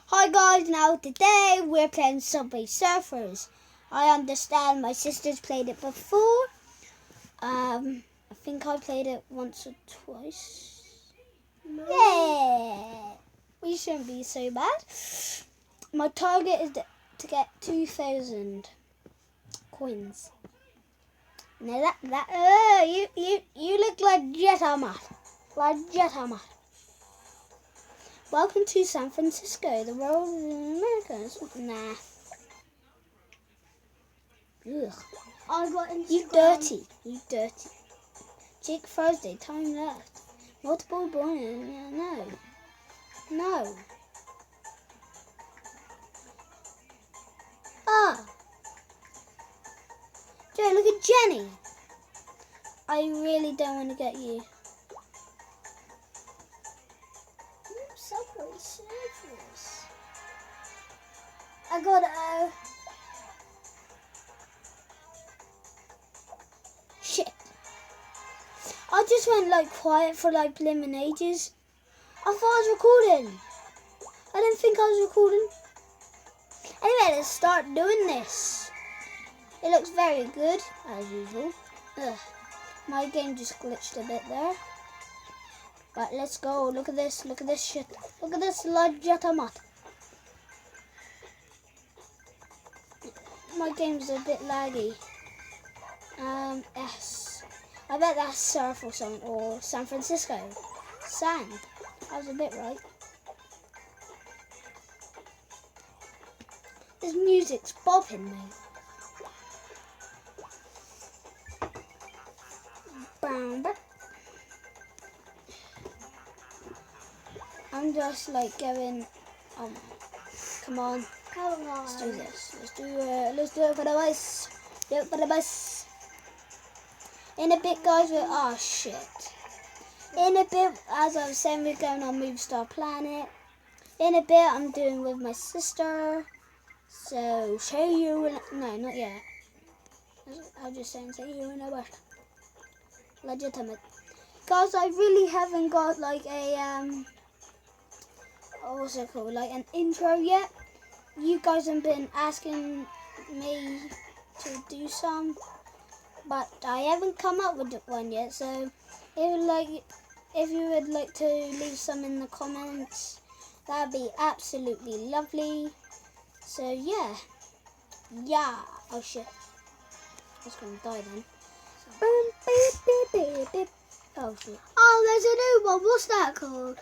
Hi guys, now today we're playing Subway Surfers. I understand my sister's played it before. I think I played it once or twice. No. Yeah, we shouldn't be so bad. My target is to get 2,000 coins. Now you look like Jetamat. Like Jetamat. Welcome to San Francisco, the world of Americans. Nah. Ugh. I got Instagram. You dirty. Jake Thursday, time left. Multiple bonus. No. Ah. Joe, look at Jenny. I really don't want to get you. Subway Surfers. I got Shit. I just went quiet for blimmin' ages. I thought I was recording. I didn't think I was recording. Anyway, let's start doing this. It looks very good, as usual. Ugh. My game just glitched a bit there. But let's go. Look at this. Look at this shit. Look at this Jetamat. My game's a bit laggy. S. I bet that's surf or something, or San Francisco. Sand. I was a bit right. This music's bopping me. I'm just going, come on. Let's do this. Let's do it for the bus. Do it for the bus. In a bit, guys, shit. In a bit, as I was saying, we're going on Move Star Planet. In a bit, I'm doing with my sister. So, show you no, not yet. I was just saying, see you in a bit. Legitimate. Guys, I really haven't got what's it called? An intro yet. You guys have been asking me to do some, but I haven't come up with one yet. So if you would like to leave some in the comments, that'd be absolutely lovely. So yeah. Oh shit, I was gonna die then. Oh shit. Oh, there's a new one. What's that called?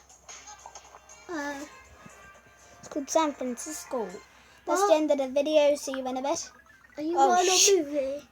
It's called San Francisco. That's the end of the video. See you in a bit. Are you going on movie?